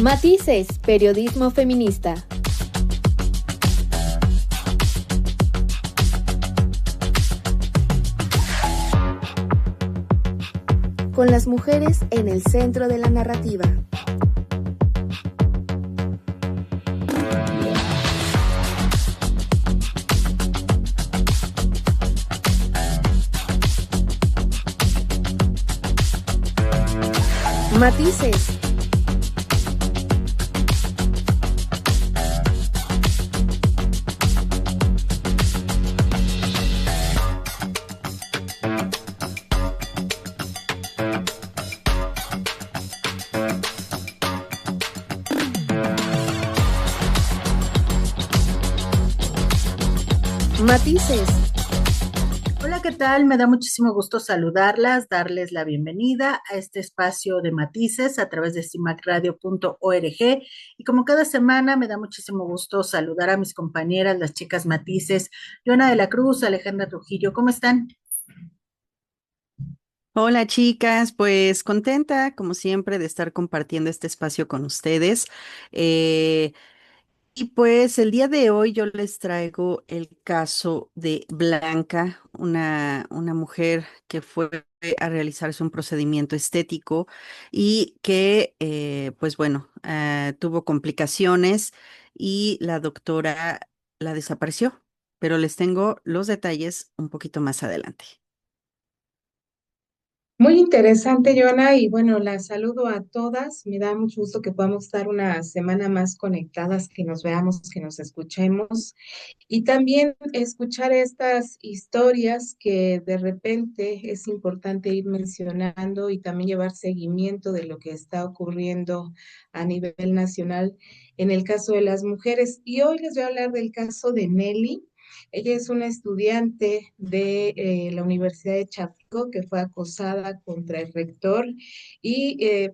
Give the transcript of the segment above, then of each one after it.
Matices, periodismo feminista. Con las mujeres en el centro de la narrativa. Matices. Matices. Hola, ¿qué tal? Me da muchísimo gusto saludarlas, darles la bienvenida a este espacio de Matices a través de cimacradio.org. Y como cada semana, me da muchísimo gusto saludar a mis compañeras, las chicas Matices, Joana de la Cruz, Alejandra Trujillo. ¿Cómo están? Hola chicas, pues contenta como siempre de estar compartiendo este espacio con ustedes. Eh, y pues el día de hoy yo les traigo el caso de Blanca, una mujer que fue a realizarse un procedimiento estético y que pues bueno, tuvo complicaciones y la doctora la desapareció, pero les tengo los detalles un poquito más adelante. Muy interesante, Joana, y bueno, las saludo a todas. Me da mucho gusto que podamos estar una semana más conectadas, que nos veamos, que nos escuchemos y también escuchar estas historias que de repente es importante ir mencionando y también llevar seguimiento de lo que está ocurriendo a nivel nacional en el caso de las mujeres. Y hoy les voy a hablar del caso de Nelly. Ella es una estudiante de la Universidad de Chapingo que fue acosada contra el rector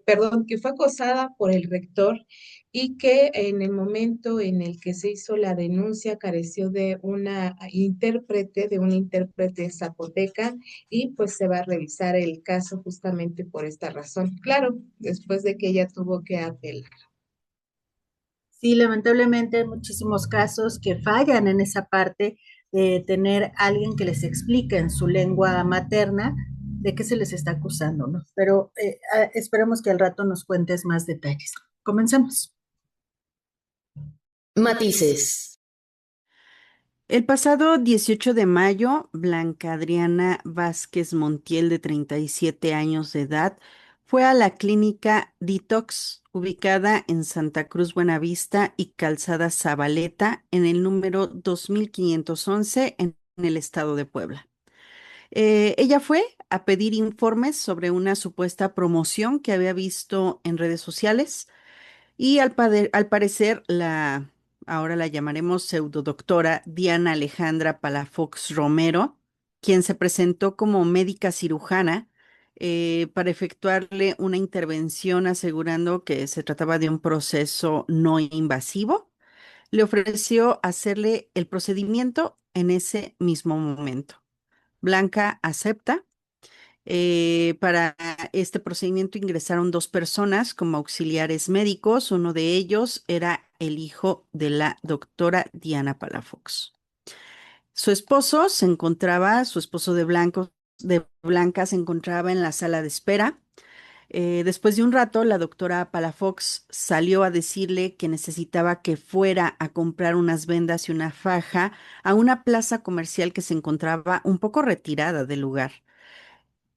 perdón, que fue acosada por el rector y que en el momento en el que se hizo la denuncia careció de un intérprete zapoteca y pues se va a revisar el caso justamente por esta razón. Claro, después de que ella tuvo que apelar. Sí, lamentablemente hay muchísimos casos que fallan en esa parte de tener alguien que les explique en su lengua materna de qué se les está acusando, ¿no? Pero esperemos que al rato nos cuentes más detalles. Comencemos. Matices. El pasado 18 de mayo, Blanca Adriana Vázquez Montiel, de 37 años de edad, fue a la clínica Detox, ubicada en Santa Cruz Buenavista y Calzada Zabaleta, en el número 2511 en el estado de Puebla. Ella fue a pedir informes sobre una supuesta promoción que había visto en redes sociales y al parecer ahora la llamaremos pseudodoctora Diana Alejandra Palafox Romero, quien se presentó como médica cirujana para efectuarle una intervención asegurando que se trataba de un proceso no invasivo, le ofreció hacerle el procedimiento en ese mismo momento. Blanca acepta. Para este procedimiento ingresaron dos personas como auxiliares médicos. Uno de ellos era el hijo de la doctora Diana Palafox. Su esposo de Blanca se encontraba en la sala de espera. Después de un rato, la doctora Palafox salió a decirle que necesitaba que fuera a comprar unas vendas y una faja a una plaza comercial que se encontraba un poco retirada del lugar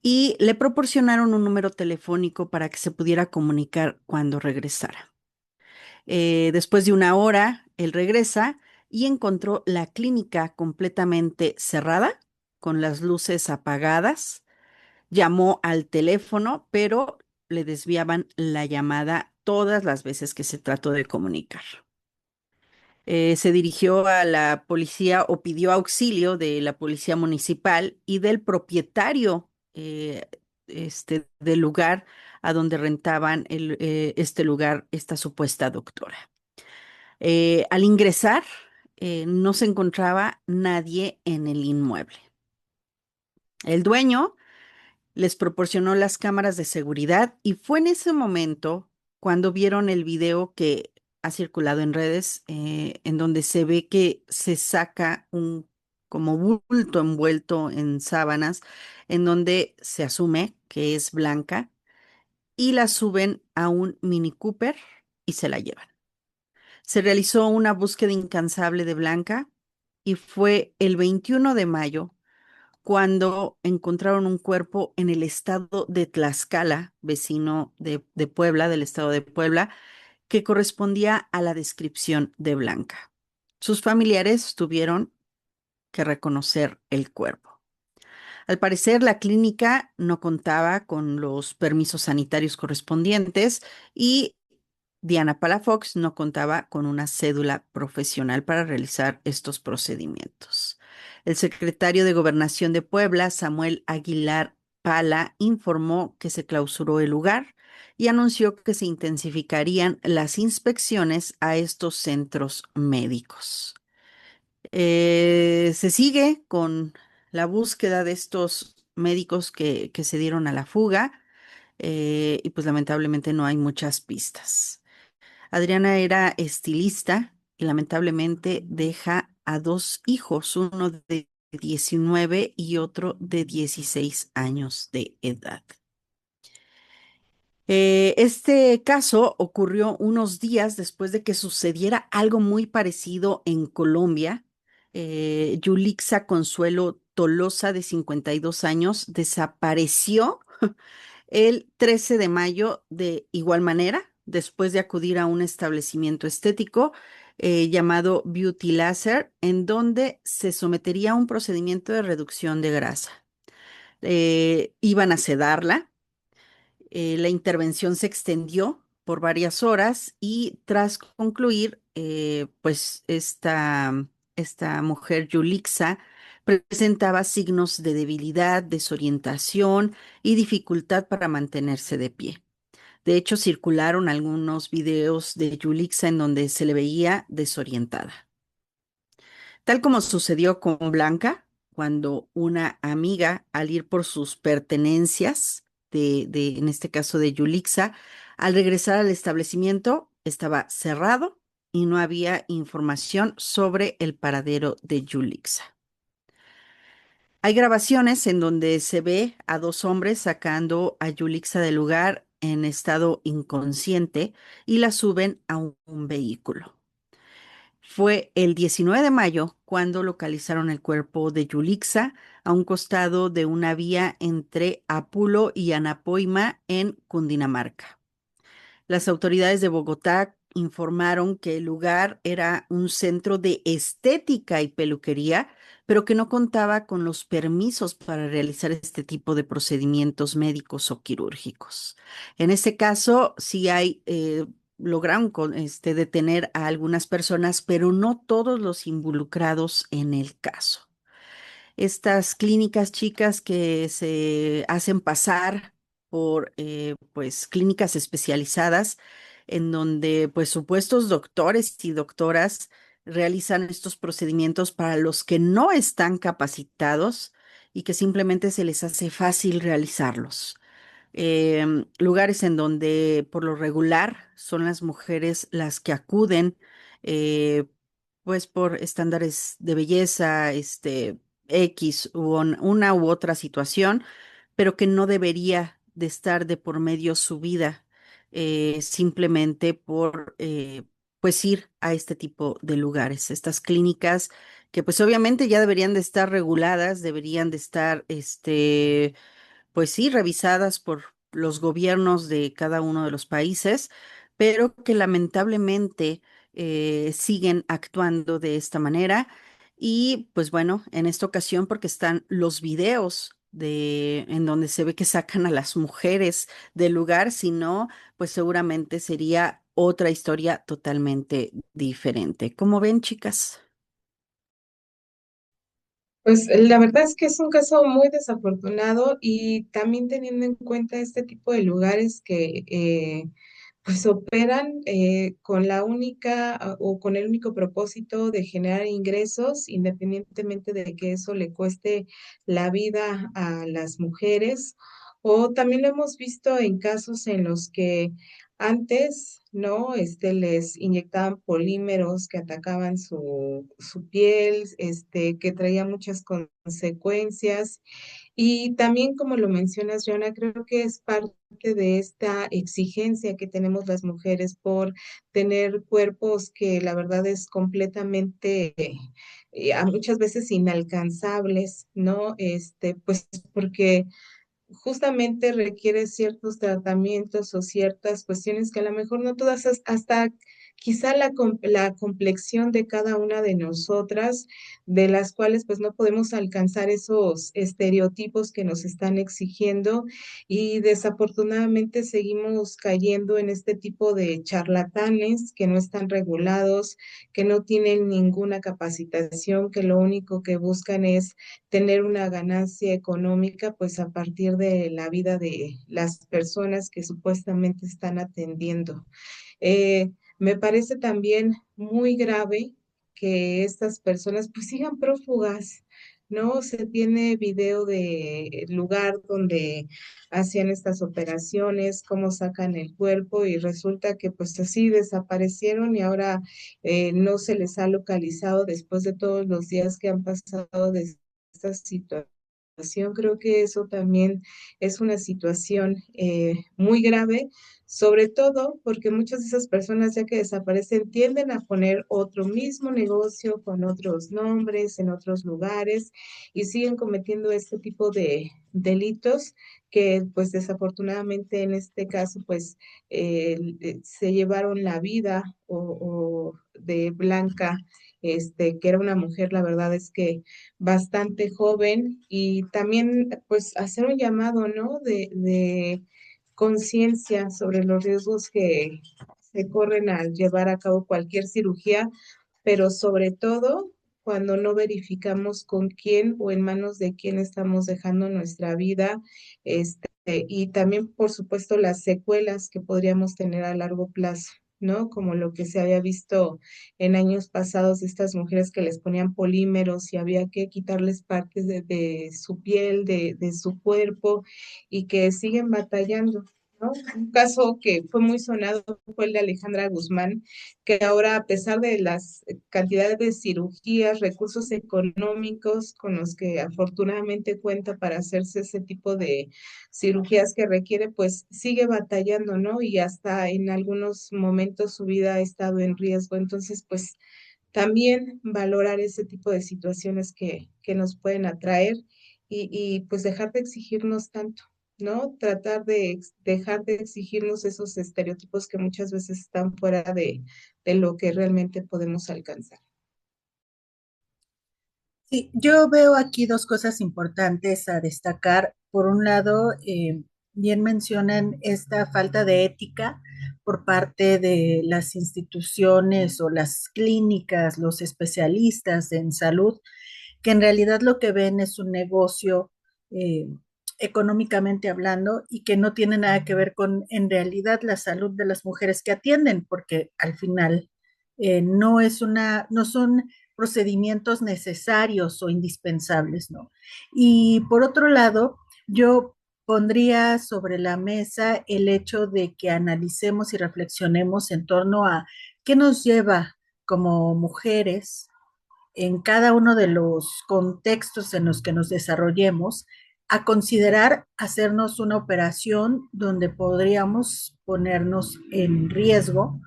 y le proporcionaron un número telefónico para que se pudiera comunicar cuando regresara. Después de una hora, él regresa y encontró la clínica completamente cerrada, con las luces apagadas. Llamó al teléfono, pero le desviaban la llamada todas las veces que se trató de comunicar. Se dirigió a la policía o pidió auxilio de la policía municipal y del propietario del lugar a donde rentaban este lugar, esta supuesta doctora. Al ingresar, no se encontraba nadie en el inmueble. El dueño les proporcionó las cámaras de seguridad y fue en ese momento cuando vieron el video que ha circulado en redes, en donde se ve que se saca un como bulto envuelto en sábanas, en donde se asume que es Blanca, y la suben a un Mini Cooper y se la llevan. Se realizó una búsqueda incansable de Blanca y fue el 21 de mayo cuando encontraron un cuerpo en el estado de Tlaxcala, vecino de Puebla, del estado de Puebla, que correspondía a la descripción de Blanca. Sus familiares tuvieron que reconocer el cuerpo. Al parecer, la clínica no contaba con los permisos sanitarios correspondientes y Diana Palafox no contaba con una cédula profesional para realizar estos procedimientos. El secretario de Gobernación de Puebla, Samuel Aguilar Pala, informó que se clausuró el lugar y anunció que se intensificarían las inspecciones a estos centros médicos. Se sigue con la búsqueda de estos médicos que se dieron a la fuga, y pues lamentablemente no hay muchas pistas. Adriana era estilista y lamentablemente deja a dos hijos, uno de 19 y otro de 16 años de edad. Este caso ocurrió unos días después de que sucediera algo muy parecido en Colombia. Yulixa Consuelo Tolosa, de 52 años, desapareció el 13 de mayo de igual manera, después de acudir a un establecimiento estético llamado Beauty Laser, en donde se sometería a un procedimiento de reducción de grasa. Iban a sedarla. La intervención se extendió por varias horas y tras concluir, pues esta mujer Yulixa presentaba signos de debilidad, desorientación y dificultad para mantenerse de pie. De hecho, circularon algunos videos de Yulixa en donde se le veía desorientada. Tal como sucedió con Blanca, cuando una amiga, al ir por sus pertenencias, en este caso de Yulixa, al regresar al establecimiento, estaba cerrado y no había información sobre el paradero de Yulixa. Hay grabaciones en donde se ve a dos hombres sacando a Yulixa del lugar en estado inconsciente y la suben a un vehículo. Fue el 19 de mayo cuando localizaron el cuerpo de Yulixa a un costado de una vía entre Apulo y Anapoima en Cundinamarca. Las autoridades de Bogotá informaron que el lugar era un centro de estética y peluquería, pero que no contaba con los permisos para realizar este tipo de procedimientos médicos o quirúrgicos. En este caso, sí lograron detener a algunas personas, pero no todos los involucrados en el caso. Estas clínicas chicas que se hacen pasar por pues clínicas especializadas en donde pues supuestos doctores y doctoras realizan estos procedimientos para los que no están capacitados y que simplemente se les hace fácil realizarlos. Lugares en donde por lo regular son las mujeres las que acuden, eh, pues por estándares de belleza, X una u otra situación, pero que no debería de estar de por medio su vida, simplemente por pues ir a este tipo de lugares, estas clínicas que pues obviamente ya deberían de estar reguladas, deberían de estar pues sí, revisadas por los gobiernos de cada uno de los países, pero que lamentablemente siguen actuando de esta manera. Y pues bueno, en esta ocasión porque están los videos en donde se ve que sacan a las mujeres del lugar, si no, pues seguramente sería otra historia totalmente diferente. ¿Cómo ven, chicas? Pues la verdad es que es un caso muy desafortunado y también teniendo en cuenta este tipo de lugares que pues operan con la única o con el único propósito de generar ingresos, independientemente de que eso le cueste la vida a las mujeres. O también lo hemos visto en casos en los que Antes, ¿no? Les inyectaban polímeros que atacaban su piel, que traía muchas consecuencias. Y también, como lo mencionas, Joana, creo que es parte de esta exigencia que tenemos las mujeres por tener cuerpos que la verdad es completamente, a muchas veces inalcanzables, ¿no? Pues porque justamente requiere ciertos tratamientos o ciertas cuestiones que a lo mejor no todas, hasta quizá la complexión de cada una de nosotras, de las cuales pues no podemos alcanzar esos estereotipos que nos están exigiendo y desafortunadamente seguimos cayendo en este tipo de charlatanes que no están regulados, que no tienen ninguna capacitación, que lo único que buscan es tener una ganancia económica, pues a partir de la vida de las personas que supuestamente están atendiendo. Me parece también muy grave que estas personas pues sigan prófugas, ¿no? Se tiene video de lugar donde hacían estas operaciones, cómo sacan el cuerpo y resulta que pues así desaparecieron y ahora no se les ha localizado después de todos los días que han pasado de esta situación. Creo que eso también es una situación muy grave, sobre todo porque muchas de esas personas ya que desaparecen tienden a poner otro mismo negocio con otros nombres en otros lugares y siguen cometiendo este tipo de delitos que pues desafortunadamente en este caso pues se llevaron la vida o de Blanca, que era una mujer, la verdad es que bastante joven y también pues hacer un llamado, ¿no? De conciencia sobre los riesgos que se corren al llevar a cabo cualquier cirugía, pero sobre todo cuando no verificamos con quién o en manos de quién estamos dejando nuestra vida, y también, por supuesto, las secuelas que podríamos tener a largo plazo. ¿No? Como lo que se había visto en años pasados de estas mujeres que les ponían polímeros y había que quitarles partes de su piel, de su cuerpo y que siguen batallando, ¿no? Un caso que fue muy sonado fue el de Alejandra Guzmán, que ahora a pesar de las cantidades de cirugías, recursos económicos con los que afortunadamente cuenta para hacerse ese tipo de cirugías que requiere, pues sigue batallando, ¿no? Y hasta en algunos momentos su vida ha estado en riesgo. Entonces, pues también valorar ese tipo de situaciones que nos pueden atraer y pues dejar de exigirnos tanto, ¿no? Tratar de dejar de exigirnos esos estereotipos que muchas veces están fuera de lo que realmente podemos alcanzar. Sí, yo veo aquí dos cosas importantes a destacar. Por un lado, bien mencionan esta falta de ética por parte de las instituciones o las clínicas, los especialistas en salud, que en realidad lo que ven es un negocio eh, económicamente hablando y que no tiene nada que ver con en realidad la salud de las mujeres que atienden, porque al final no son procedimientos necesarios o indispensables, ¿no? Y por otro lado, yo pondría sobre la mesa el hecho de que analicemos y reflexionemos en torno a qué nos lleva como mujeres en cada uno de los contextos en los que nos desarrollemos a considerar hacernos una operación donde podríamos ponernos en riesgo,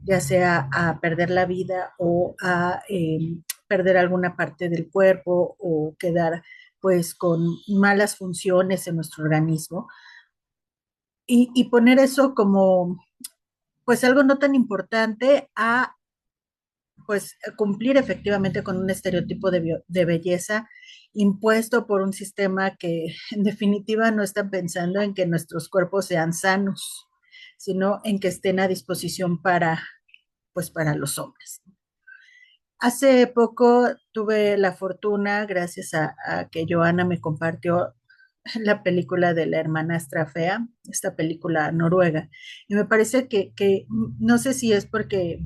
ya sea a perder la vida o a perder alguna parte del cuerpo o quedar pues con malas funciones en nuestro organismo y poner eso como pues algo no tan importante a pues cumplir efectivamente con un estereotipo de belleza impuesto por un sistema que en definitiva no está pensando en que nuestros cuerpos sean sanos, sino en que estén a disposición pues para los hombres. Hace poco tuve la fortuna, gracias a que Joana me compartió la película de la hermanastra fea, esta película noruega, y me parece que no sé si es porque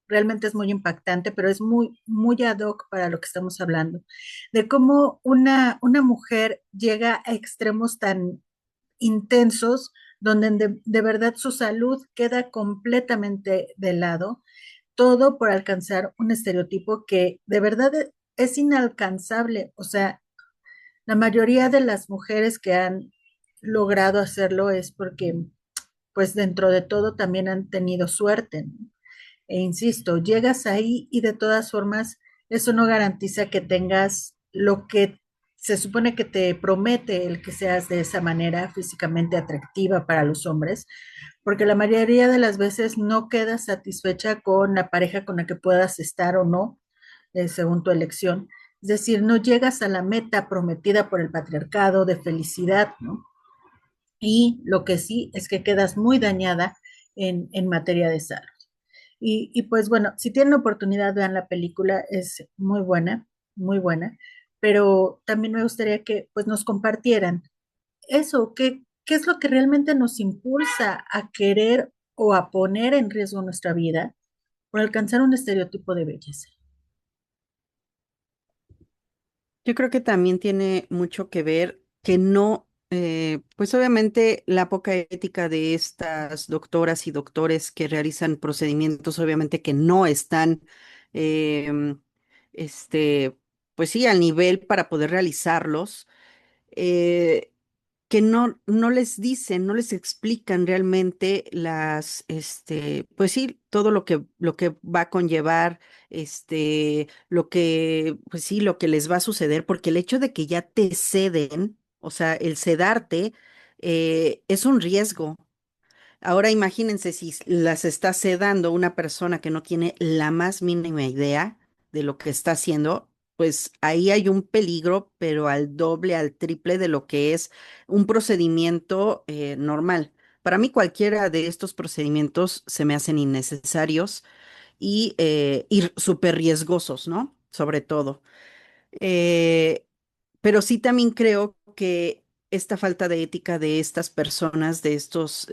realmente es muy impactante, pero es muy ad hoc para lo que estamos hablando, de cómo una mujer llega a extremos tan intensos donde de verdad su salud queda completamente de lado, todo por alcanzar un estereotipo que de verdad es inalcanzable. O sea, la mayoría de las mujeres que han logrado hacerlo es porque, pues dentro de todo, también han tenido suerte, ¿no? E insisto, llegas ahí y de todas formas, eso no garantiza que tengas lo que se supone que te promete el que seas de esa manera físicamente atractiva para los hombres, porque la mayoría de las veces no quedas satisfecha con la pareja con la que puedas estar o no, según tu elección. Es decir, no llegas a la meta prometida por el patriarcado de felicidad, ¿no? Y lo que sí es que quedas muy dañada en materia de salud. Pues bueno, si tienen oportunidad, vean la película, es muy buena, pero también me gustaría que pues nos compartieran eso, qué es lo que realmente nos impulsa a querer o a poner en riesgo nuestra vida por alcanzar un estereotipo de belleza. Yo creo que también tiene mucho que ver que no, pues obviamente la poca ética de estas doctoras y doctores que realizan procedimientos, obviamente que no están, em, este, pues sí, al nivel para poder realizarlos. eh, que no les dicen, no les explican realmente pues sí, todo lo que va a conllevar, pues sí, lo que les va a suceder, porque el hecho de que ya te ceden, o sea, el sedarte, es un riesgo. Ahora imagínense si las está sedando una persona que no tiene la más mínima idea de lo que está haciendo, pues ahí hay un peligro, pero al doble, al triple de lo que es un procedimiento normal. Para mí cualquiera de estos procedimientos se me hacen innecesarios y súper riesgosos, ¿no? Sobre todo. Eh, pero sí también creo que esta falta de ética de estas personas, de estos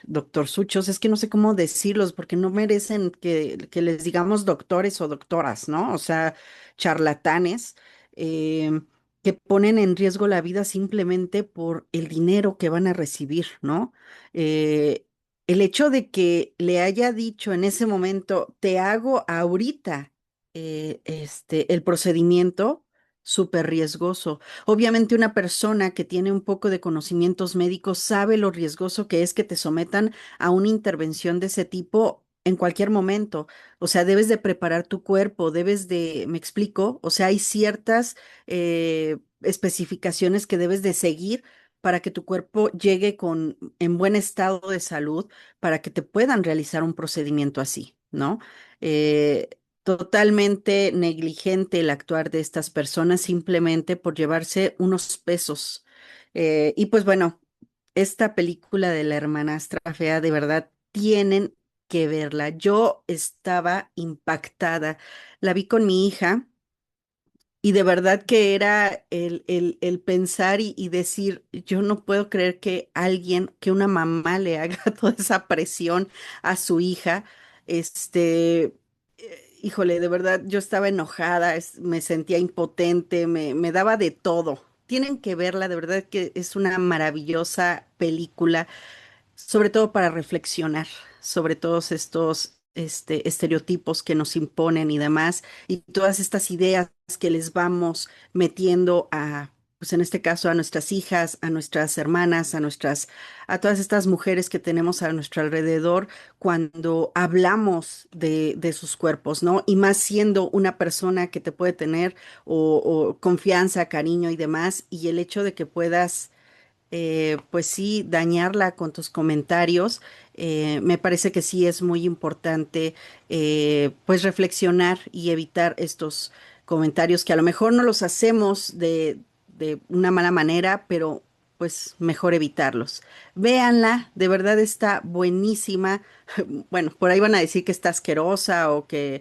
doctorzuchos, es que no sé cómo decirlos, porque no merecen que les digamos doctores o doctoras, ¿no? O sea, charlatanes, eh, que ponen en riesgo la vida simplemente por el dinero que van a recibir, ¿no? Eh, el hecho de que le haya dicho en ese momento, te hago ahorita el procedimiento súper riesgoso. Obviamente una persona que tiene un poco de conocimientos médicos sabe lo riesgoso que es que te sometan a una intervención de ese tipo en cualquier momento. O sea, debes de preparar tu cuerpo, ¿me explico? O sea, hay ciertas especificaciones que debes de seguir para que tu cuerpo llegue en buen estado de salud, para que te puedan realizar un procedimiento así, ¿no? Eh, Totalmente negligente el actuar de estas personas simplemente por llevarse unos pesos. Y pues bueno, esta película de la hermanastra fea, de verdad, tienen que verla. Yo estaba impactada. La vi con mi hija. Y de verdad que era el pensar y decir, yo no puedo creer que que una mamá le haga toda esa presión a su hija. Híjole, de verdad, yo estaba enojada, me sentía impotente, me daba de todo. Tienen que verla, de verdad que es una maravillosa película sobre todo para reflexionar sobre todos estos estereotipos que nos imponen y demás, y todas estas ideas que les vamos metiendo pues en este caso, a nuestras hijas, a nuestras hermanas, a todas estas mujeres que tenemos a nuestro alrededor cuando hablamos de sus cuerpos, ¿no? Y más siendo una persona que te puede tener o confianza, cariño y demás, y el hecho de que puedas pues sí, dañarla con tus comentarios. Me parece que sí es muy importante, pues reflexionar y evitar estos comentarios que a lo mejor no los hacemos de una mala manera, pero pues mejor evitarlos. Véanla, de verdad está buenísima. Bueno, por ahí van a decir que está asquerosa o que,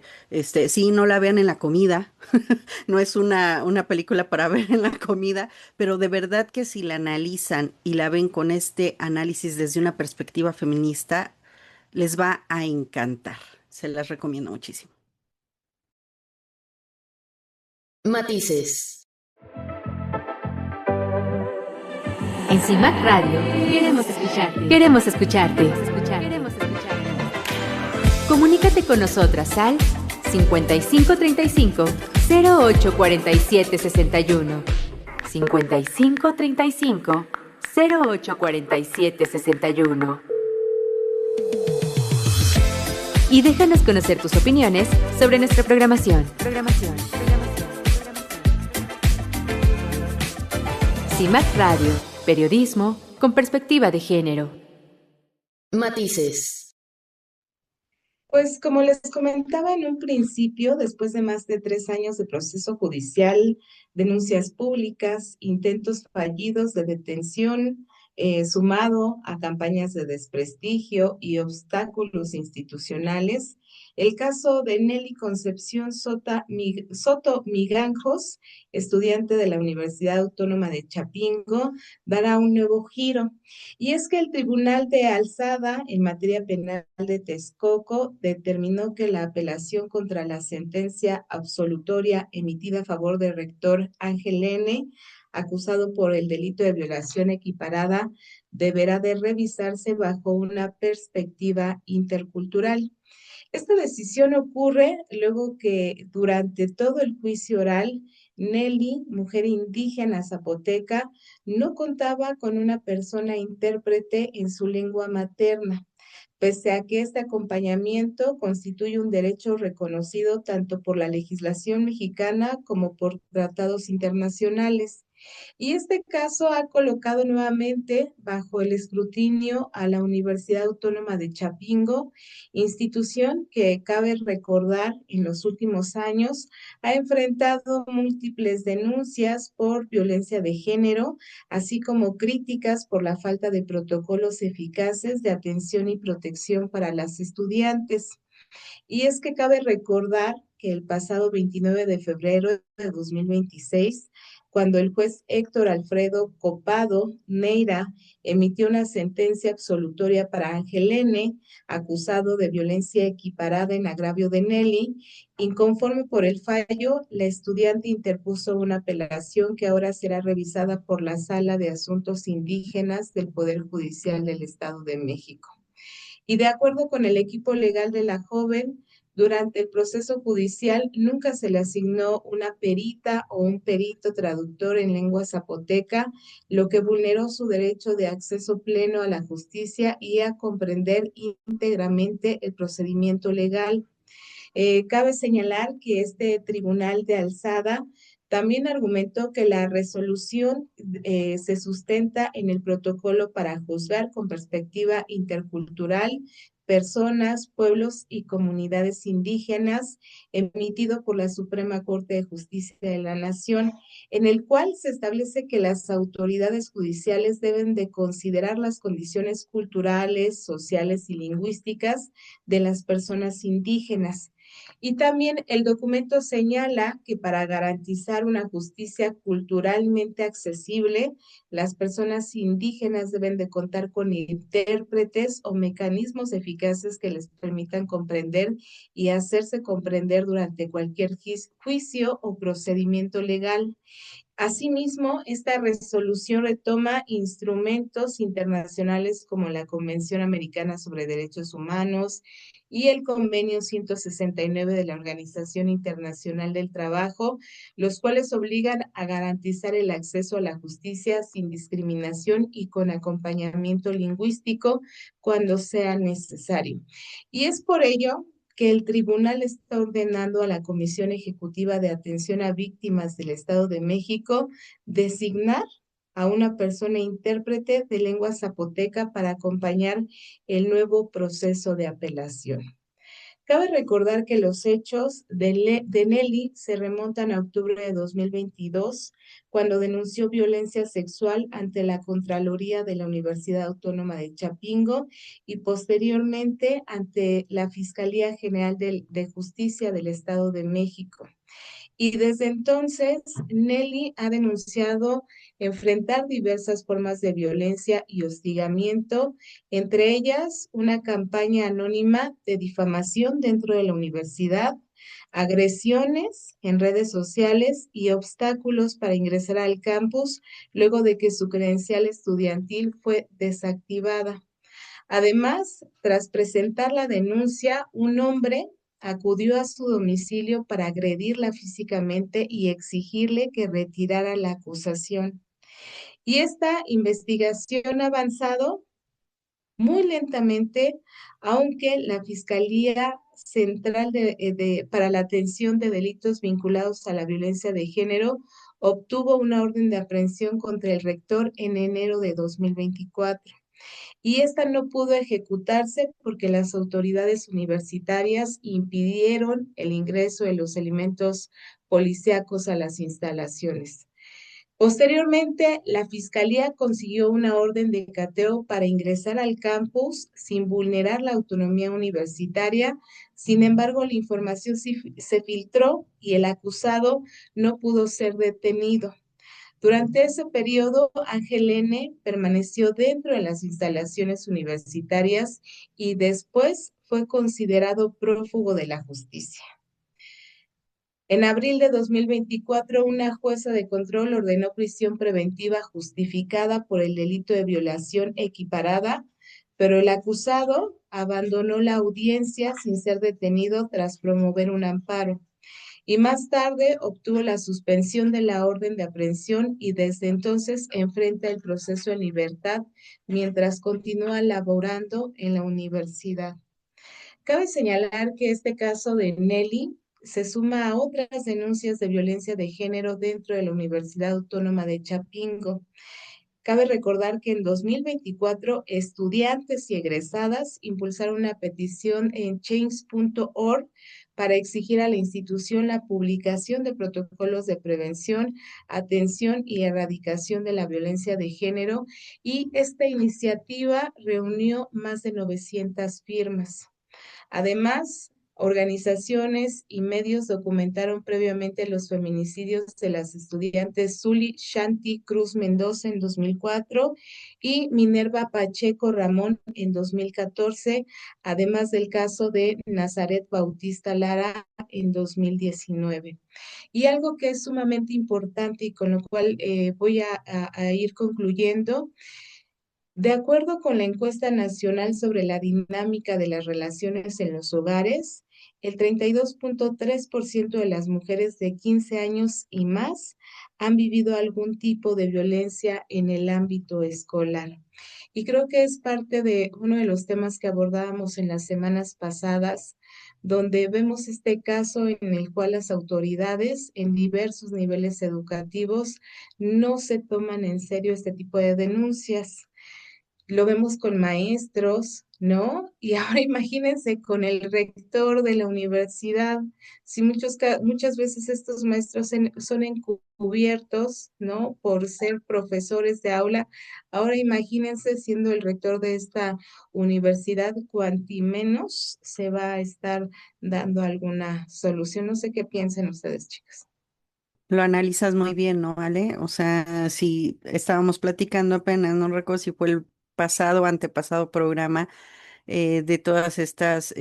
sí, no la vean en la comida. No es una película para ver en la comida, pero de verdad que si la analizan y la ven con este análisis desde una perspectiva feminista, les va a encantar. Se las recomiendo muchísimo. Matices. En CIMAC Radio queremos escucharte. Queremos escucharte. Queremos escucharte. Comunícate con nosotras al 5535 0847 61. 5535 0847 61. Y déjanos conocer tus opiniones sobre nuestra programación. CIMAC Radio, periodismo con perspectiva de género. Matices. Pues como les comentaba en un principio, después de más de 3 años de proceso judicial, denuncias públicas, intentos fallidos de detención, sumado a campañas de desprestigio y obstáculos institucionales, el caso de Nelly Concepción Soto Miganjos, estudiante de la Universidad Autónoma de Chapingo, dará un nuevo giro. Y es que el Tribunal de Alzada en materia penal de Texcoco determinó que la apelación contra la sentencia absolutoria emitida a favor del rector Ángel N., acusado por el delito de violación equiparada, deberá de revisarse bajo una perspectiva intercultural. Esta decisión ocurre luego que durante todo el juicio oral, Nelly, mujer indígena zapoteca, no contaba con una persona intérprete en su lengua materna, pese a que este acompañamiento constituye un derecho reconocido tanto por la legislación mexicana como por tratados internacionales. Y este caso ha colocado nuevamente bajo el escrutinio a la Universidad Autónoma de Chapingo, institución que, cabe recordar, en los últimos años ha enfrentado múltiples denuncias por violencia de género, así como críticas por la falta de protocolos eficaces de atención y protección para las estudiantes. Y es que cabe recordar que el pasado 29 de febrero de 2026, cuando el juez Héctor Alfredo Copado Neira emitió una sentencia absolutoria para Ángel N., acusado de violencia equiparada en agravio de Nelly, inconforme por el fallo, la estudiante interpuso una apelación que ahora será revisada por la Sala de Asuntos Indígenas del Poder Judicial del Estado de México. Y de acuerdo con el equipo legal de la joven, durante el proceso judicial nunca se le asignó una perita o un perito traductor en lengua zapoteca, lo que vulneró su derecho de acceso pleno a la justicia y a comprender íntegramente el procedimiento legal. Cabe señalar que este tribunal de alzada también argumentó que la resolución se sustenta en el protocolo para juzgar con perspectiva intercultural personas, pueblos y comunidades indígenas, emitido por la Suprema Corte de Justicia de la Nación, en el cual se establece que las autoridades judiciales deben de considerar las condiciones culturales, sociales y lingüísticas de las personas indígenas. Y también el documento señala que para garantizar una justicia culturalmente accesible, las personas indígenas deben de contar con intérpretes o mecanismos eficaces que les permitan comprender y hacerse comprender durante cualquier juicio o procedimiento legal. Asimismo, esta resolución retoma instrumentos internacionales como la Convención Americana sobre Derechos Humanos y el Convenio 169 de la Organización Internacional del Trabajo, los cuales obligan a garantizar el acceso a la justicia sin discriminación y con acompañamiento lingüístico cuando sea necesario. Y es por ello que el tribunal está ordenando a la Comisión Ejecutiva de Atención a Víctimas del Estado de México designar a una persona intérprete de lengua zapoteca para acompañar el nuevo proceso de apelación. Cabe recordar que los hechos de Nelly se remontan a octubre de 2022, cuando denunció violencia sexual ante la Contraloría de la Universidad Autónoma de Chapingo y posteriormente ante la Fiscalía General de Justicia del Estado de México. Y desde entonces, Nelly ha denunciado enfrentar diversas formas de violencia y hostigamiento, entre ellas una campaña anónima de difamación dentro de la universidad, agresiones en redes sociales y obstáculos para ingresar al campus luego de que su credencial estudiantil fue desactivada. Además, tras presentar la denuncia, un hombre acudió a su domicilio para agredirla físicamente y exigirle que retirara la acusación. Y esta investigación ha avanzado muy lentamente, aunque la Fiscalía Central para la Atención de Delitos Vinculados a la Violencia de Género obtuvo una orden de aprehensión contra el rector en enero de 2024. Y esta no pudo ejecutarse porque las autoridades universitarias impidieron el ingreso de los elementos policíacos a las instalaciones. Posteriormente, la Fiscalía consiguió una orden de cateo para ingresar al campus sin vulnerar la autonomía universitaria. Sin embargo, la información se filtró y el acusado no pudo ser detenido. Durante ese periodo, Ángel N. permaneció dentro de las instalaciones universitarias y después fue considerado prófugo de la justicia. En abril de 2024, una jueza de control ordenó prisión preventiva justificada por el delito de violación equiparada, pero el acusado abandonó la audiencia sin ser detenido tras promover un amparo. Y más tarde obtuvo la suspensión de la orden de aprehensión y desde entonces enfrenta el proceso en libertad mientras continúa laborando en la universidad. Cabe señalar que este caso de Nelly se suma a otras denuncias de violencia de género dentro de la Universidad Autónoma de Chapingo. Cabe recordar que en 2024 estudiantes y egresadas impulsaron una petición en change.org para exigir a la institución la publicación de protocolos de prevención, atención y erradicación de la violencia de género, y esta iniciativa reunió más de 900 firmas. Además, organizaciones y medios documentaron previamente los feminicidios de las estudiantes Zuli Shanti Cruz Mendoza en 2004 y Minerva Pacheco Ramón en 2014, además del caso de Nazaret Bautista Lara en 2019. Y algo que es sumamente importante y con lo cual voy a ir concluyendo. De acuerdo con la encuesta nacional sobre la dinámica de las relaciones en los hogares, el 32.3% de las mujeres de 15 años y más han vivido algún tipo de violencia en el ámbito escolar. Y creo que es parte de uno de los temas que abordábamos en las semanas pasadas, donde vemos este caso en el cual las autoridades en diversos niveles educativos no se toman en serio este tipo de denuncias. Lo vemos con maestros, ¿no? Y ahora imagínense con el rector de la universidad, si muchas veces estos maestros son encubiertos, ¿no? Por ser profesores de aula, ahora imagínense siendo el rector de esta universidad, cuanti menos se va a estar dando alguna solución. No sé qué piensen ustedes, chicas. Lo analizas muy bien, ¿no, Ale? O sea, si estábamos platicando apenas, no recuerdo si fue el pasado o antepasado programa, de todas estas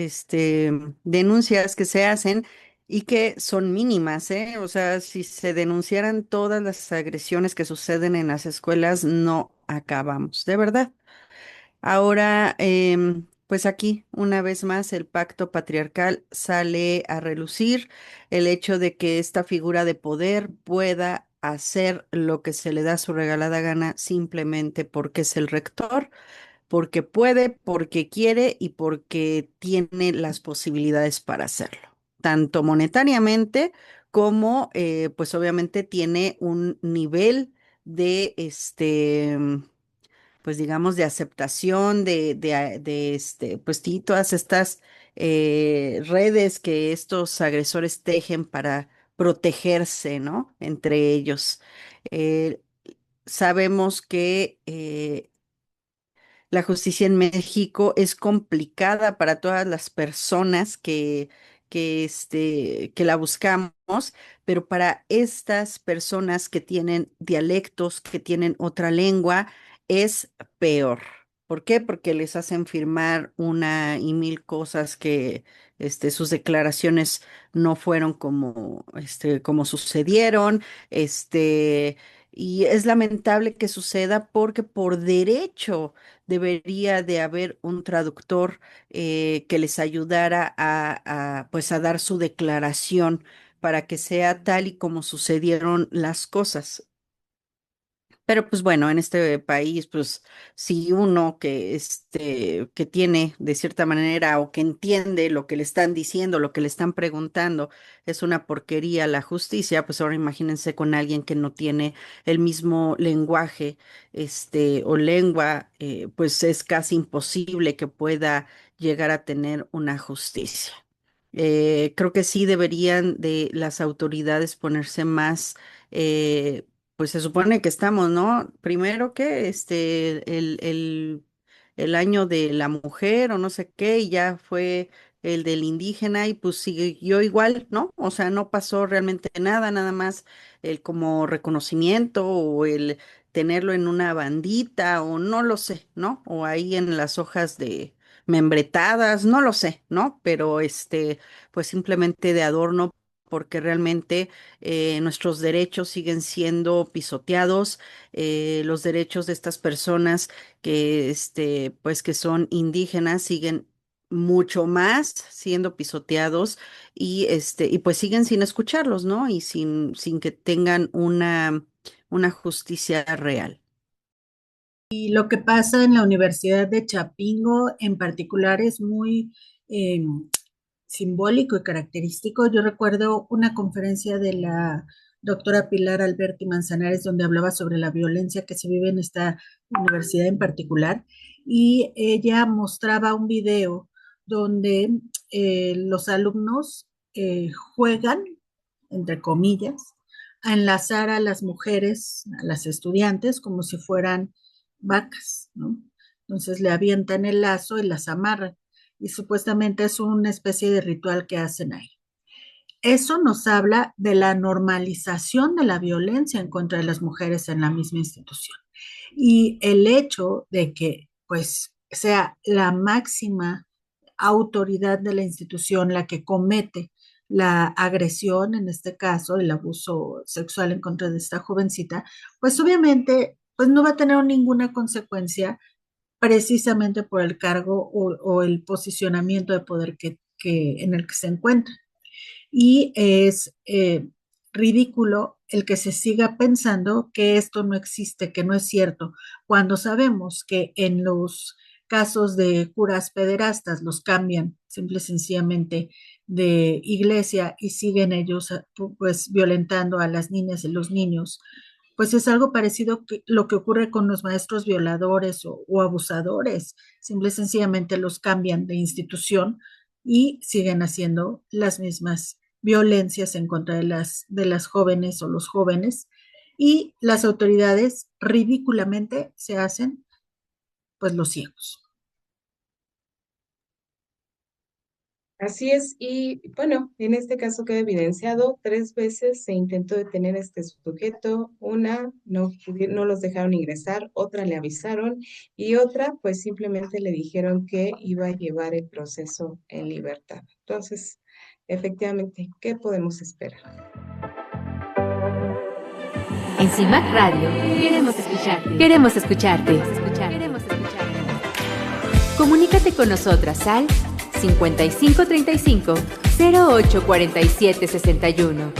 denuncias que se hacen y que son mínimas, ¿eh? O sea, si se denunciaran todas las agresiones que suceden en las escuelas, no acabamos, de verdad. Ahora, pues aquí, una vez más, el pacto patriarcal sale a relucir, el hecho de que esta figura de poder pueda hacer lo que se le da su regalada gana simplemente porque es el rector, porque puede, porque quiere y porque tiene las posibilidades para hacerlo, tanto monetariamente como, pues obviamente tiene un nivel de pues digamos, de aceptación pues sí, todas estas redes que estos agresores tejen para protegerse, ¿no? Entre ellos. Eh, Sabemos que la justicia en México es complicada para todas las personas que la buscamos, pero para estas personas que tienen dialectos, que tienen otra lengua, es peor. ¿Por qué? Porque les hacen firmar una y mil cosas que sus declaraciones no fueron como sucedieron. este, y es lamentable que suceda porque por derecho debería de haber un traductor que les ayudara pues a dar su declaración para que sea tal y como sucedieron las cosas. Pero pues bueno, en este país, pues si uno que tiene de cierta manera o que entiende lo que le están diciendo, lo que le están preguntando, es una porquería la justicia, pues ahora imagínense con alguien que no tiene el mismo lenguaje, o lengua, pues es casi imposible que pueda llegar a tener una justicia. Creo que sí deberían de las autoridades ponerse más, pues se supone que estamos, ¿no? Primero que el año de la mujer o no sé qué, y ya fue el del indígena y pues siguió igual, ¿no? O sea, no pasó realmente nada, nada más el como reconocimiento o el tenerlo en una bandita o no lo sé, ¿no? O ahí en las hojas de membretadas, no lo sé, ¿no? Pero pues simplemente de adorno, porque realmente nuestros derechos siguen siendo pisoteados, los derechos de estas personas pues que son indígenas siguen mucho más siendo pisoteados y pues siguen sin escucharlos, ¿no? Y sin que tengan una justicia real. Y lo que pasa en la Universidad de Chapingo en particular es muy eh, simbólico y característico. Yo recuerdo una conferencia de la doctora Pilar Alberti Manzanares donde hablaba sobre la violencia que se vive en esta universidad en particular y ella mostraba un video donde los alumnos juegan, entre comillas, a enlazar a las mujeres, a las estudiantes, como si fueran vacas, ¿no? Entonces le avientan el lazo y las amarran y supuestamente es una especie de ritual que hacen ahí. Eso nos habla de la normalización de la violencia en contra de las mujeres en la misma institución y el hecho de que pues sea la máxima autoridad de la institución la que comete la agresión, en este caso el abuso sexual en contra de esta jovencita, pues obviamente pues no va a tener ninguna consecuencia precisamente por el cargo o el posicionamiento de poder en el que se encuentra. Y es ridículo el que se siga pensando que esto no existe, que no es cierto, cuando sabemos que en los casos de curas pederastas los cambian simple y sencillamente de iglesia y siguen ellos pues violentando a las niñas y los niños, pues es algo parecido que lo que ocurre con los maestros violadores o abusadores. Simple y sencillamente los cambian de institución y siguen haciendo las mismas violencias en contra de las jóvenes o los jóvenes. Y las autoridades ridículamente se hacen pues los ciegos. Así es, y bueno, en este caso queda evidenciado, 3 veces se intentó detener a este sujeto, una no los dejaron ingresar, otra le avisaron y otra pues simplemente le dijeron que iba a llevar el proceso en libertad. Entonces, efectivamente, ¿qué podemos esperar? En CIMAC Radio queremos escucharte. Queremos escucharte. Queremos escucharte. Comunícate con nosotras al 5535 0847 61.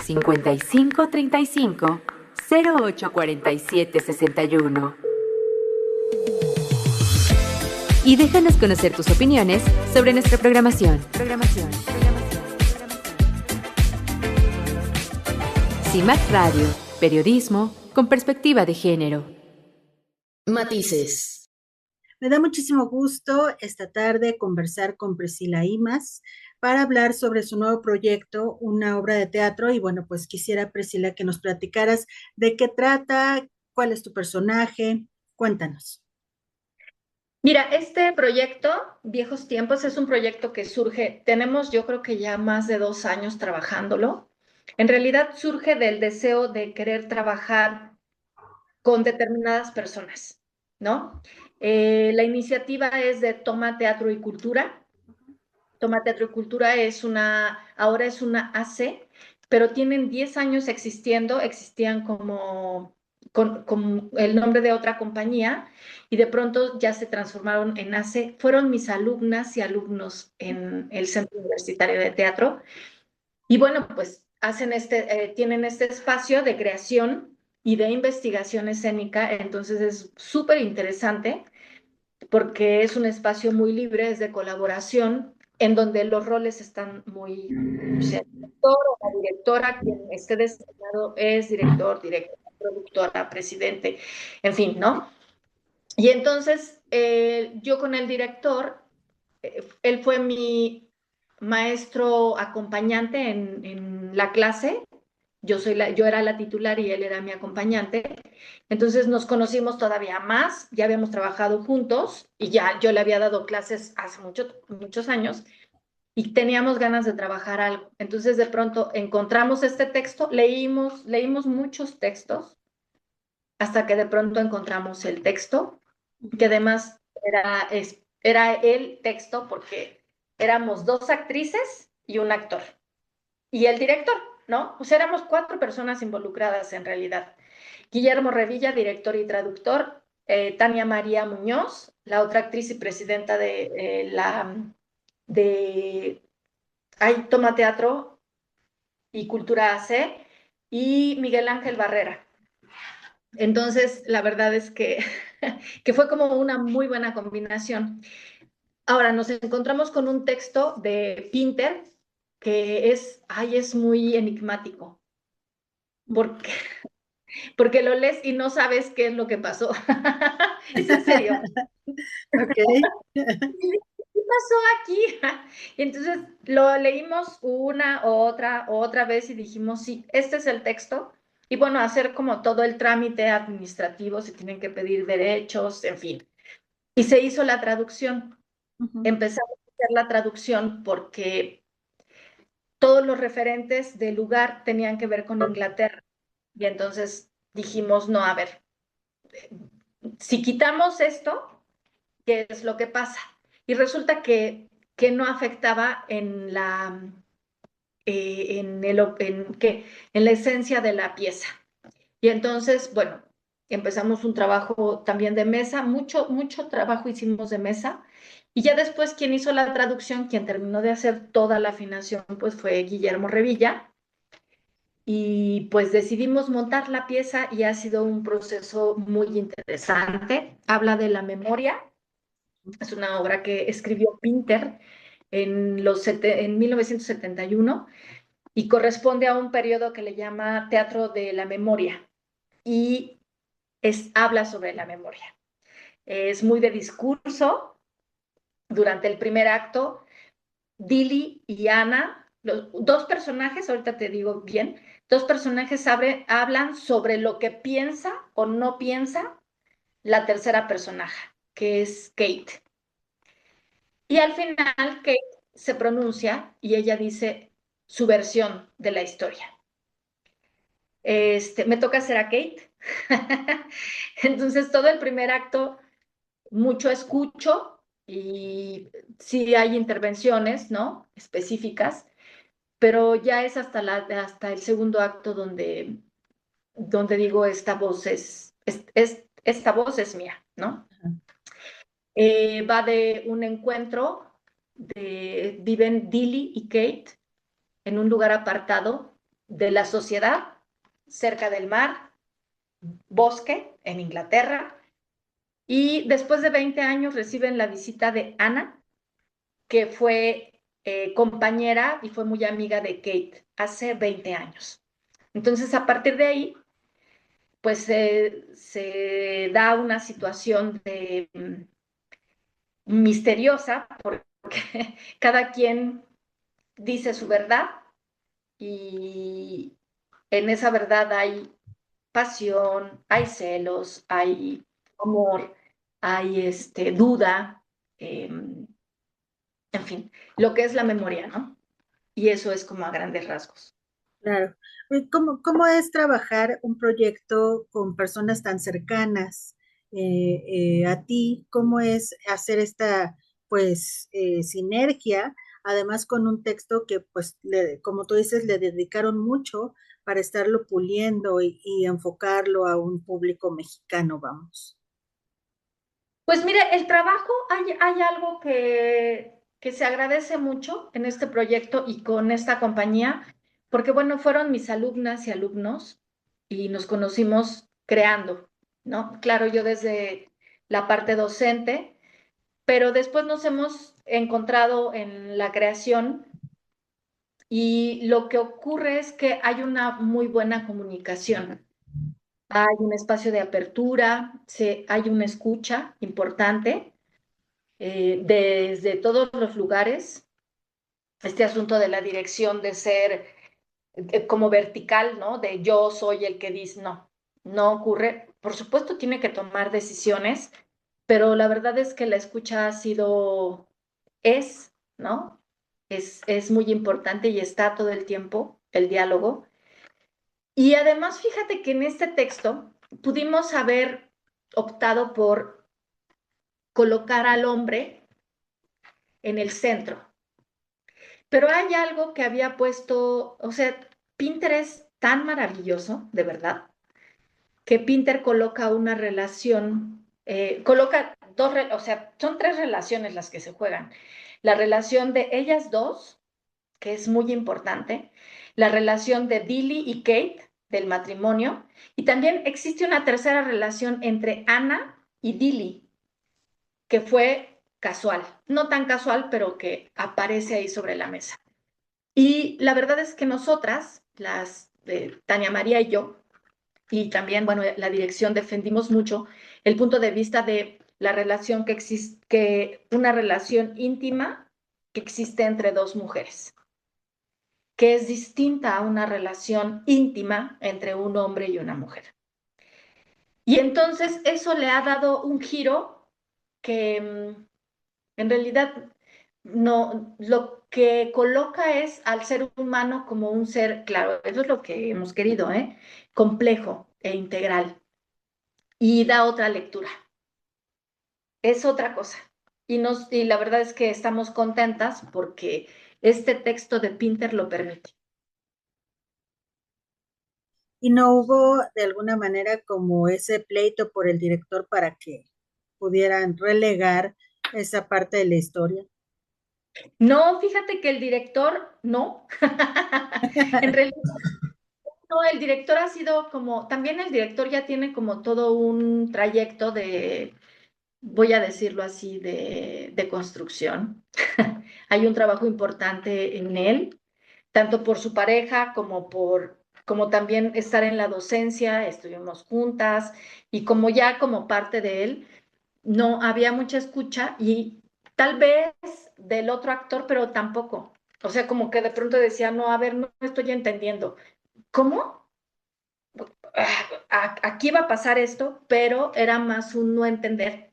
5535 0847 61. Y déjanos conocer tus opiniones sobre nuestra programación. CIMAC Radio, periodismo con perspectiva de género. Matices. Me da muchísimo gusto esta tarde conversar con Priscila Imas para hablar sobre su nuevo proyecto, una obra de teatro. Y bueno, pues quisiera, Priscila, que nos platicaras de qué trata, cuál es tu personaje. Cuéntanos. Mira, este proyecto, Viejos Tiempos, es un proyecto que surge, tenemos yo creo que ya más de 2 años trabajándolo. En realidad surge del deseo de querer trabajar con determinadas personas, ¿no? La iniciativa es de Toma Teatro y Cultura. Toma Teatro y Cultura ahora es una AC, pero tienen 10 años existiendo, existían con el nombre de otra compañía y de pronto ya se transformaron en AC. Fueron mis alumnas y alumnos en el Centro Universitario de Teatro y bueno, pues tienen este espacio de creación y de investigación escénica, entonces es súper interesante porque es un espacio muy libre, es de colaboración, en donde los roles están muy, o sea, el director o la directora, quien esté designado es director, directora, productora, presidente, en fin, ¿no? Y entonces yo con el director, él fue mi maestro acompañante en la clase, yo era la titular y él era mi acompañante. Entonces nos conocimos todavía más, ya habíamos trabajado juntos y ya yo le había dado clases hace muchos años y teníamos ganas de trabajar algo. Entonces de pronto encontramos este texto, leímos muchos textos hasta que de pronto encontramos el texto, que además era el texto porque éramos dos actrices y un actor y el director, ¿no? O sea, éramos 4 personas involucradas en realidad. Guillermo Revilla, director y traductor, Tania María Muñoz, la otra actriz y presidenta de Toma Teatro y Cultura AC, y Miguel Ángel Barrera. Entonces, la verdad es que fue como una muy buena combinación. Ahora nos encontramos con un texto de Pinter que es muy enigmático, porque, porque lo lees y no sabes qué es lo que pasó. Es en serio. Ok. ¿Qué pasó aquí? Y entonces lo leímos otra vez y dijimos, sí, este es el texto. Y bueno, hacer como todo el trámite administrativo, se tienen que pedir derechos, en fin. Y se hizo la traducción. Empezamos a hacer la traducción porque todos los referentes del lugar tenían que ver con Inglaterra. Y entonces dijimos, no, a ver, si quitamos esto, ¿qué es lo que pasa? Y resulta que no afectaba en la esencia de la pieza. Y entonces, bueno, empezamos un trabajo también de mesa, mucho trabajo hicimos de mesa. Y ya después quien hizo la traducción, quien terminó de hacer toda la afinación, pues fue Guillermo Revilla. Y pues decidimos montar la pieza y ha sido un proceso muy interesante. Habla de la memoria. Es una obra que escribió Pinter en 1971 y corresponde a un periodo que le llama Teatro de la Memoria y habla sobre la memoria. Es muy de discurso. Durante el primer acto, Dilly y Ana, los dos personajes, ahorita te digo bien, dos personajes hablan sobre lo que piensa o no piensa la tercera personaje, que es Kate. Y al final Kate se pronuncia y ella dice su versión de la historia. Me toca hacer a Kate. Entonces todo el primer acto, mucho escucho y sí hay intervenciones, ¿no? Específicas, pero ya es hasta el segundo acto donde digo, esta voz esta voz es mía, ¿no? Va de un encuentro, viven Dilly y Kate en un lugar apartado de la sociedad, cerca del mar, bosque, en Inglaterra, y después de 20 años reciben la visita de Ana, que fue compañera y fue muy amiga de Kate hace 20 años. Entonces, a partir de ahí, pues se da una situación misteriosa, porque cada quien dice su verdad y en esa verdad hay pasión, hay celos, hay amor, hay duda, en fin, lo que es la memoria, ¿no? Y eso es como a grandes rasgos. Claro. ¿Cómo es trabajar un proyecto con personas tan cercanas? a ti cómo es hacer esta, pues, sinergia, además con un texto que, pues, como tú dices, le dedicaron mucho para estarlo puliendo y enfocarlo a un público mexicano, vamos. Pues mire, el trabajo, hay algo que se agradece mucho en este proyecto y con esta compañía, porque bueno, fueron mis alumnas y alumnos y nos conocimos creando, ¿no? Claro, yo desde la parte docente, pero después nos hemos encontrado en la creación y lo que ocurre es que hay una muy buena comunicación. Hay un espacio de apertura, hay una escucha importante desde todos los lugares. Este asunto de la dirección de ser como vertical, ¿no? De yo soy el que dice, no, no ocurre. Por supuesto, tiene que tomar decisiones, pero la verdad es que la escucha ha sido, ¿no? Es muy importante y está todo el tiempo el diálogo. Y además, fíjate que en este texto pudimos haber optado por colocar al hombre en el centro. Pero hay algo que había puesto, o sea, Pinter es tan maravilloso, de verdad, que Pinter coloca una relación, coloca o sea, son tres relaciones las que se juegan. La relación de ellas dos, que es muy importante, la relación de Dilly y Kate, del matrimonio, y también existe una tercera relación entre Anna y Dilly, que fue casual, no tan casual, pero que aparece ahí sobre la mesa. Y la verdad es que nosotras, Tania María y yo, y también, bueno, la dirección defendimos mucho el punto de vista de la relación que existe, que una relación íntima que existe entre dos mujeres, que es distinta a una relación íntima entre un hombre y una mujer. Y entonces eso le ha dado un giro que en realidad no, lo que coloca es al ser humano como un ser, claro, eso es lo que hemos querido, ¿eh? Complejo e integral. Y da otra lectura, es otra cosa. Y la verdad es que estamos contentas porque este texto de Pinter lo permite. Y no hubo de alguna manera como ese pleito por el director para que pudieran relegar esa parte de la historia. No, fíjate que el director, no. En realidad, no, el director ha sido como, también el director ya tiene como todo un trayecto de, voy a decirlo así, de construcción. Hay un trabajo importante en él, tanto por su pareja como también estar en la docencia, estuvimos juntas y como ya como parte de él, no había mucha escucha y tal vez del otro actor, pero tampoco. O sea, como que de pronto decía, no, a ver, no estoy entendiendo. ¿Cómo? Aquí va a pasar esto, pero era más un no entender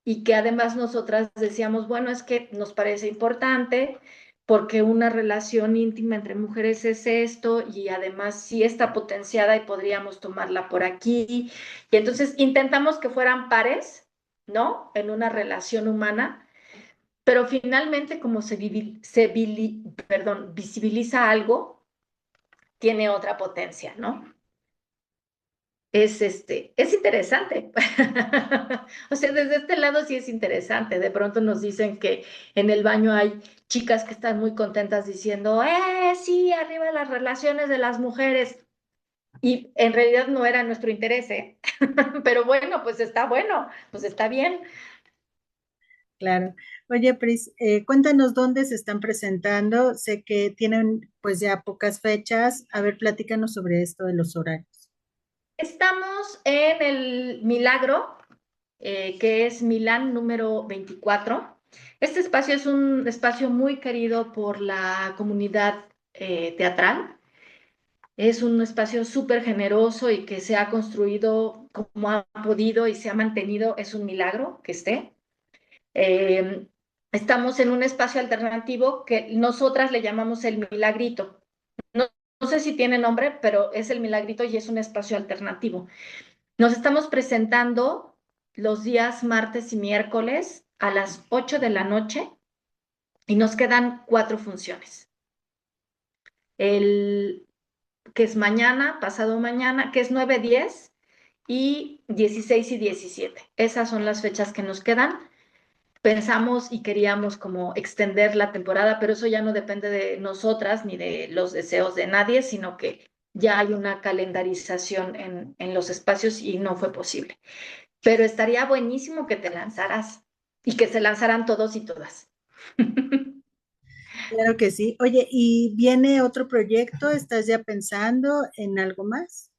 y que además nosotras decíamos, bueno, es que nos parece importante porque una relación íntima entre mujeres es esto y además sí está potenciada y podríamos tomarla por aquí. Y entonces intentamos que fueran pares, ¿no? En una relación humana, pero finalmente como visibiliza algo, tiene otra potencia, ¿no? Es interesante. O sea, desde este lado sí es interesante. De pronto nos dicen que en el baño hay chicas que están muy contentas diciendo, sí, arriba las relaciones de las mujeres. Y en realidad no era nuestro interés, ¿eh? Pero bueno, pues está bien. Claro. Oye, Pris, cuéntanos dónde se están presentando. Sé que tienen pues ya pocas fechas. A ver, platícanos sobre esto de los horarios. Estamos en el Milagro, que es Milán número 24. Este espacio es un espacio muy querido por la comunidad teatral. Es un espacio súper generoso y que se ha construido como ha podido y se ha mantenido. Es un milagro que esté. Eh, Estamos en un espacio alternativo que nosotras le llamamos el Milagrito. No, no sé si tiene nombre, pero es el Milagrito y es un espacio alternativo. Nos estamos presentando los días martes y miércoles a las 8 de la noche y nos quedan 4 funciones. El que es mañana, pasado mañana, que es 9, 10 y 16 y 17. Esas son las fechas que nos quedan. Pensamos y queríamos como extender la temporada, pero eso ya no depende de nosotras ni de los deseos de nadie, sino que ya hay una calendarización en los espacios y no fue posible. Pero estaría buenísimo que te lanzaras y que se lanzaran todos y todas. Claro que sí. Oye, ¿y viene otro proyecto? ¿Estás ya pensando en algo más?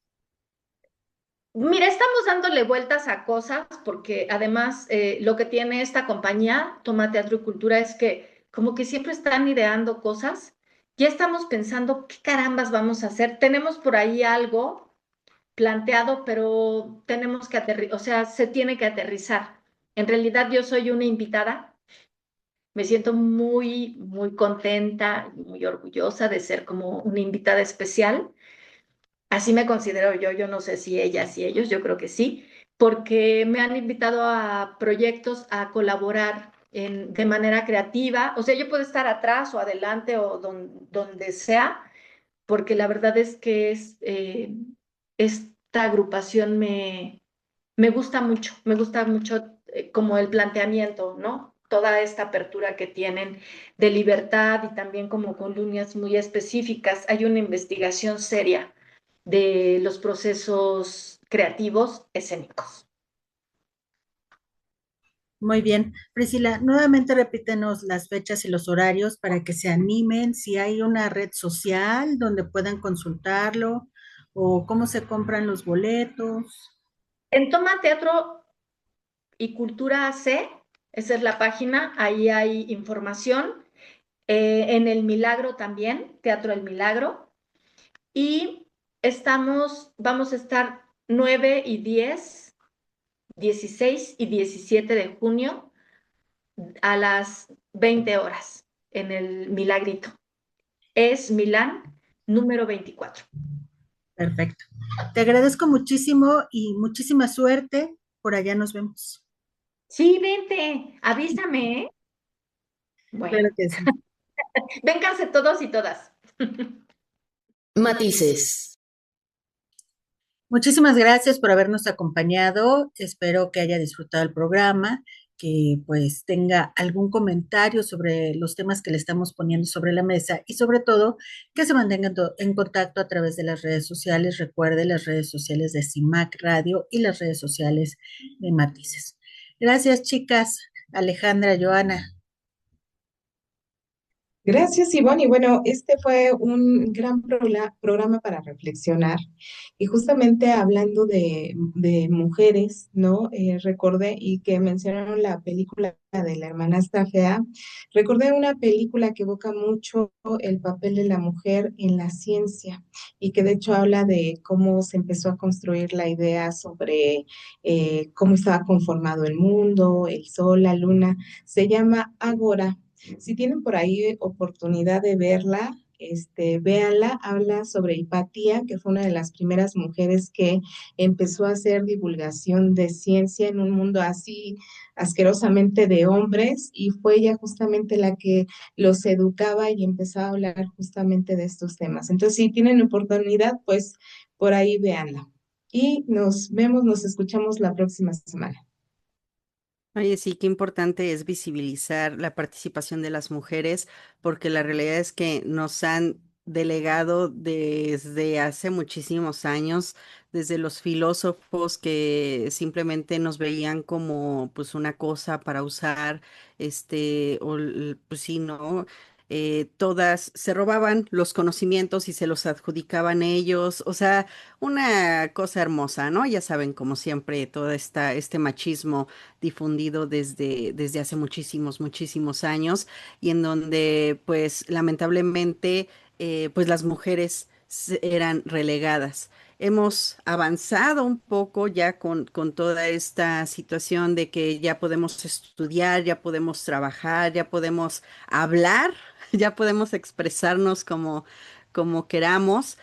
Mira, estamos dándole vueltas a cosas porque además lo que tiene esta compañía, Toma Teatro y Cultura, es que como que siempre están ideando cosas. Ya estamos pensando qué carambas vamos a hacer. Tenemos por ahí algo planteado, pero tenemos que aterrizar, o sea, se tiene que aterrizar. En realidad yo soy una invitada. Me siento muy, muy contenta y muy orgullosa de ser como una invitada especial. Así me considero yo no sé si ellas y ellos, yo creo que sí, porque me han invitado a proyectos a colaborar de manera creativa. O sea, yo puedo estar atrás o adelante o donde sea, porque la verdad es que esta agrupación me gusta mucho como el planteamiento, ¿no? Toda esta apertura que tienen de libertad y también como con líneas muy específicas. Hay una investigación seria de los procesos creativos escénicos. Muy bien. Priscila, nuevamente repítenos las fechas y los horarios para que se animen, si hay una red social donde puedan consultarlo o cómo se compran los boletos. En Toma Teatro y Cultura AC, esa es la página, ahí hay información. En El Milagro también, Teatro El Milagro. Y vamos a estar 9 y 10, 16 y 17 de junio a las 20 horas en el Milagrito. Es Milán número 24. Perfecto. Te agradezco muchísimo y muchísima suerte. Por allá nos vemos. Sí, vente, avísame, ¿eh? Claro Bueno, que sí. vénganse todos y todas. Matices. Muchísimas gracias por habernos acompañado. Espero que haya disfrutado el programa, que pues tenga algún comentario sobre los temas que le estamos poniendo sobre la mesa y sobre todo que se mantenga en contacto a través de las redes sociales. Recuerde las redes sociales de CIMAC Radio y las redes sociales de Matices. Gracias, chicas. Alejandra, Joana. Gracias, Ivonne. Y bueno, este fue un gran programa para reflexionar. Y justamente hablando de mujeres, ¿no? Recordé y que mencionaron la película de la hermanastra fea. Recordé una película que evoca mucho el papel de la mujer en la ciencia y que de hecho habla de cómo se empezó a construir la idea sobre cómo estaba conformado el mundo, el sol, la luna. Se llama Agora. Si tienen por ahí oportunidad de verla, véanla, habla sobre Hipatía, que fue una de las primeras mujeres que empezó a hacer divulgación de ciencia en un mundo así asquerosamente de hombres, y fue ella justamente la que los educaba y empezaba a hablar justamente de estos temas. Entonces, si tienen oportunidad, pues por ahí véanla. Y nos vemos, nos escuchamos la próxima semana. Oye, sí, qué importante es visibilizar la participación de las mujeres, porque la realidad es que nos han delegado desde hace muchísimos años, desde los filósofos que simplemente nos veían como pues una cosa para usar, pues sí, ¿no? Todas se robaban los conocimientos y se los adjudicaban ellos, o sea, una cosa hermosa, ¿no? Ya saben, como siempre, este machismo difundido desde hace muchísimos, muchísimos años y en donde pues lamentablemente pues las mujeres eran relegadas. Hemos avanzado un poco ya con toda esta situación de que ya podemos estudiar, ya podemos trabajar, ya podemos hablar, ya podemos expresarnos como queramos,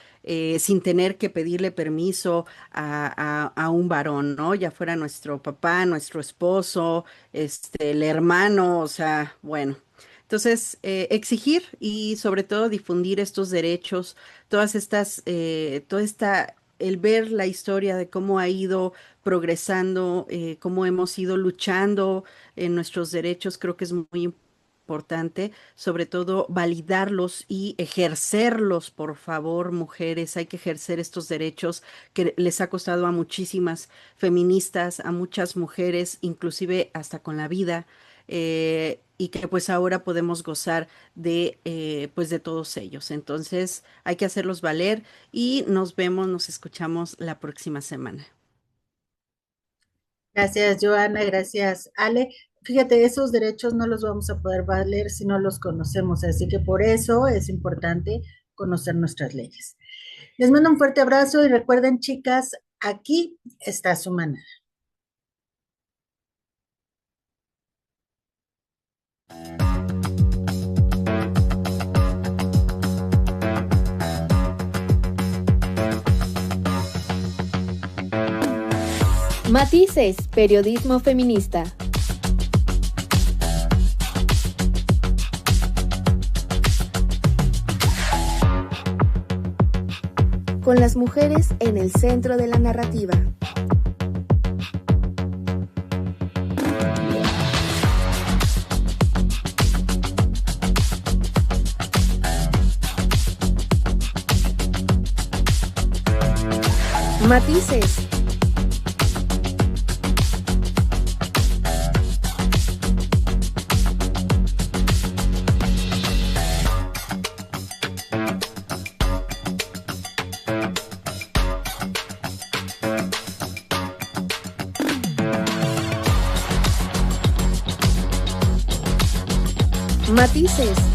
sin tener que pedirle permiso a un varón, ¿no? Ya fuera nuestro papá, nuestro esposo, el hermano, o sea, bueno. Entonces, exigir y sobre todo difundir estos derechos, el ver la historia de cómo ha ido progresando, cómo hemos ido luchando en nuestros derechos, creo que es muy importante, sobre todo validarlos y ejercerlos, por favor, mujeres, hay que ejercer estos derechos que les ha costado a muchísimas feministas, a muchas mujeres, inclusive hasta con la vida, y que pues ahora podemos gozar pues de todos ellos. Entonces hay que hacerlos valer y nos escuchamos la próxima semana. Gracias, Joana, gracias, Ale. Fíjate, esos derechos no los vamos a poder valer si no los conocemos, así que por eso es importante conocer nuestras leyes. Les mando un fuerte abrazo y recuerden, chicas, aquí está su manada. Matices, periodismo feminista. Con las mujeres en el centro de la narrativa. Matices. Matices.